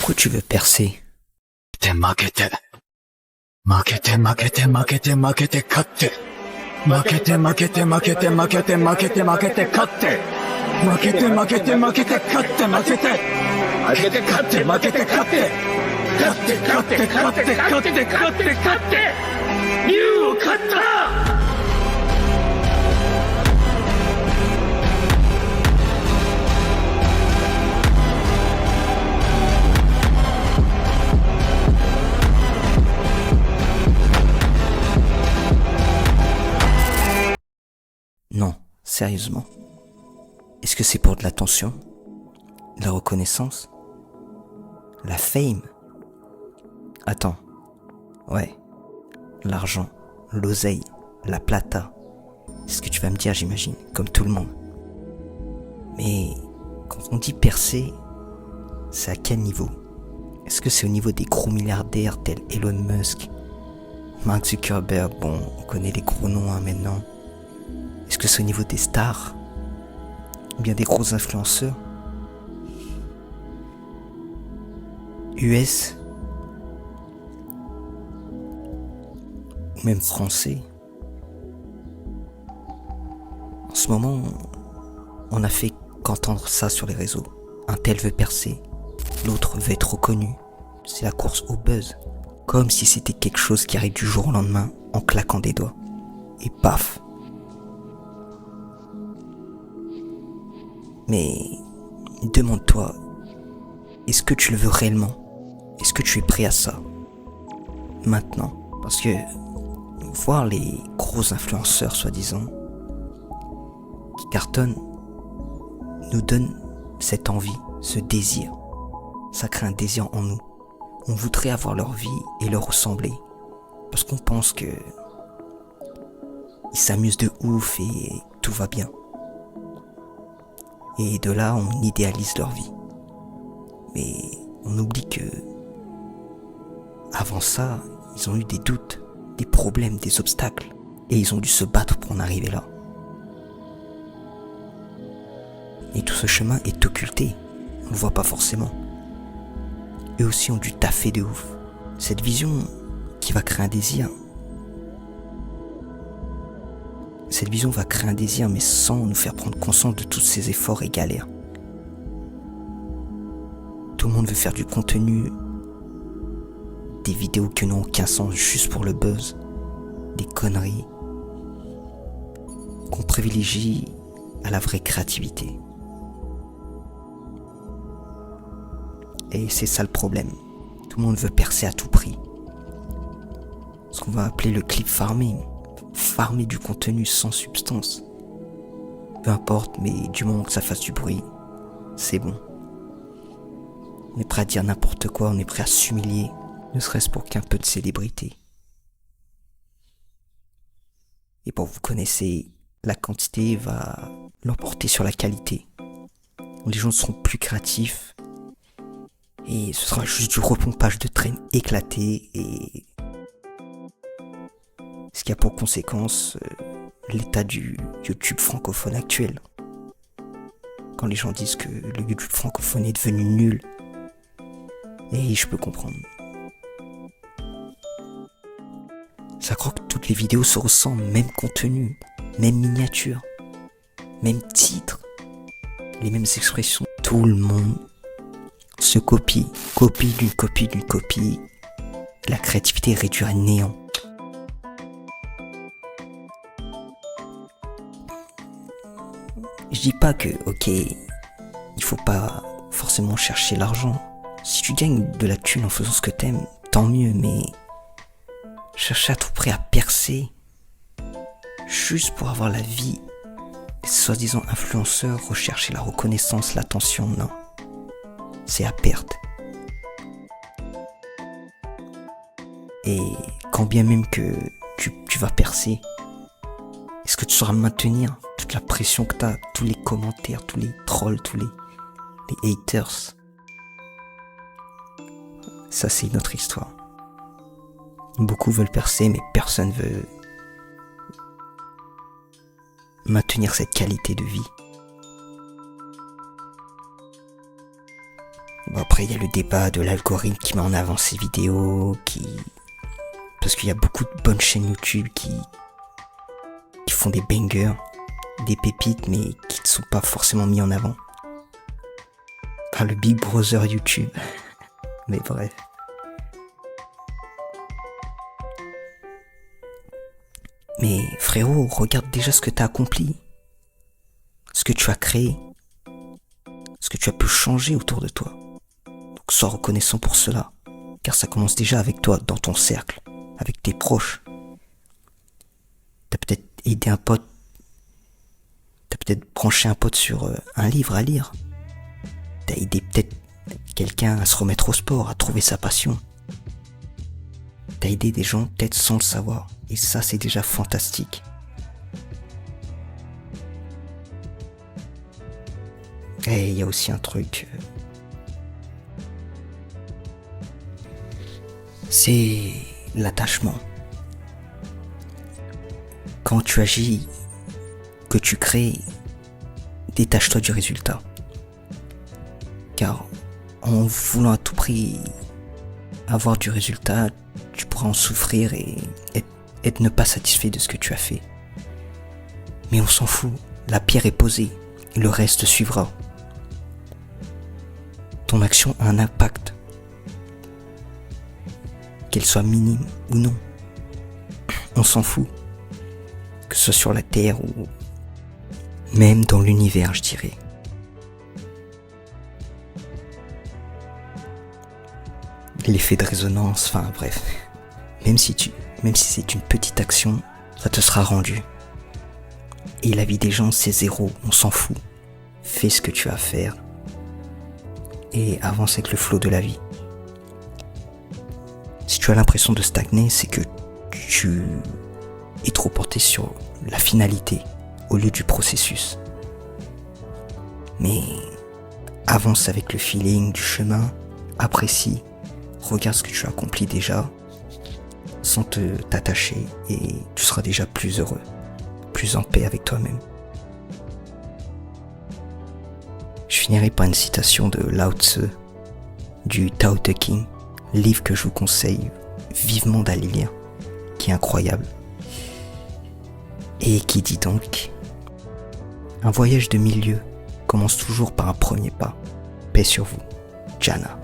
Pourquoi tu veux percer? 負けて勝って。負けて勝って。負けて勝って。負けて勝って。負けて勝って。負けて勝って。勝って。負けて勝って。負けて勝って。負けて勝って。負けて勝って。勝って勝って勝って勝って勝って勝って竜を勝った。Non, sérieusement. Est-ce que c'est pour de l'attention? De la reconnaissance? La fame? Attends. Ouais. L'argent, l'oseille, la plata. C'est ce que tu vas me dire, j'imagine, comme tout le monde. Mais quand on dit percer, c'est à quel niveau? Est-ce que c'est au niveau des gros milliardaires tels Elon Musk, Mark Zuckerberg? Bon, on connaît les gros noms maintenant. Est-ce que c'est au niveau des stars? Ou bien des gros influenceurs? US? Ou même français? En ce moment, on n'a fait qu'entendre ça sur les réseaux. Un tel veut percer, l'autre veut être reconnu. C'est la course au buzz. Comme si c'était quelque chose qui arrive du jour au lendemain en claquant des doigts. Et paf! Mais demande-toi, est-ce que tu le veux réellement? Est-ce que tu es prêt à ça? Maintenant. Parce que voir les gros influenceurs, soi-disant, qui cartonnent, nous donne cette envie, ce désir. Ça crée un désir en nous. On voudrait avoir leur vie et leur ressembler. Parce qu'on pense que ils s'amusent de ouf et tout va bien. Et de là, on idéalise leur vie. Mais on oublie que avant ça, ils ont eu des doutes, des problèmes, des obstacles. Et ils ont dû se battre pour en arriver là. Et tout ce chemin est occulté. On le voit pas forcément. Eux aussi ont dû taffer de ouf. Cette vision qui va créer un désir. Cette vision va créer un désir, mais sans nous faire prendre conscience de tous ces efforts et galères. Tout le monde veut faire du contenu, des vidéos qui n'ont aucun sens juste pour le buzz, des conneries, qu'on privilégie à la vraie créativité. Et c'est ça le problème. Tout le monde veut percer à tout prix. Ce qu'on va appeler le clip farming. Farmer du contenu sans substance. Peu importe, mais du moment que ça fasse du bruit, c'est bon. On est prêt à dire n'importe quoi, on est prêt à s'humilier, ne serait-ce pour qu'un peu de célébrité. Et bon, vous connaissez, la quantité va l'emporter sur la qualité. Les gens seront plus créatifs et ce sera juste du repompage de traînes éclatées et ce qui a pour conséquence l'état du YouTube francophone actuel. Quand les gens disent que le YouTube francophone est devenu nul, et je peux comprendre. Ça croit que toutes les vidéos se ressemblent, même contenu, même miniature, même titre, les mêmes expressions. Tout le monde se copie d'une copie d'une copie. La créativité est réduite à néant. Je dis pas que, ok, il faut pas forcément chercher l'argent. Si tu gagnes de la thune en faisant ce que t'aimes, tant mieux, mais chercher à tout prix à percer juste pour avoir la vie des soi-disant influenceurs, rechercher la reconnaissance, l'attention, non. C'est à perte. Et quand bien même que tu vas percer, est-ce que tu sauras maintenir toute la pression que t'as, tous les commentaires, tous les trolls, tous les haters? Ça, c'est une autre histoire. Beaucoup veulent percer, mais personne veut maintenir cette qualité de vie. Bon, après, après, il y a le débat de l'algorithme qui met en avant ces vidéos, parce qu'il y a beaucoup de bonnes chaînes YouTube qui font des bangers, des pépites, mais qui ne sont pas forcément mis en avant. Par le Big Brother YouTube. Mais bref. Mais frérot, regarde déjà ce que tu as accompli. Ce que tu as créé. Ce que tu as pu changer autour de toi. Donc sois reconnaissant pour cela. Car ça commence déjà avec toi, dans ton cercle. Avec tes proches. T'as peut-être aidé un pote. T'as peut-être branché un pote sur un livre à lire. T'as aidé peut-être quelqu'un à se remettre au sport, à trouver sa passion. T'as aidé des gens peut-être sans le savoir. Et ça, c'est déjà fantastique. Et il y a aussi un truc. C'est l'attachement. Quand tu agis, que tu crées, détache-toi du résultat. Car en voulant à tout prix avoir du résultat, tu pourras en souffrir et être ne pas satisfait de ce que tu as fait. Mais on s'en fout, la pierre est posée, le reste suivra. Ton action a un impact, qu'elle soit minime ou non. On s'en fout, que ce soit sur la terre ou même dans l'univers, je dirais. L'effet de résonance, enfin bref. Même si c'est une petite action, ça te sera rendu. Et la vie des gens, c'est zéro, on s'en fout. Fais ce que tu as à faire et avance avec le flot de la vie. Si tu as l'impression de stagner, c'est que tu es trop porté sur la finalité au lieu du processus. Mais avance avec le feeling du chemin, apprécie, regarde ce que tu as accompli déjà, sans t'attacher, et tu seras déjà plus heureux, plus en paix avec toi-même. Je finirai par une citation de Lao Tzu, du Tao Te Ching, livre que je vous conseille vivement d'aller lire, qui est incroyable, et qui dit donc: un voyage de 1000 lieues commence toujours par un premier pas. Paix sur vous, Jana.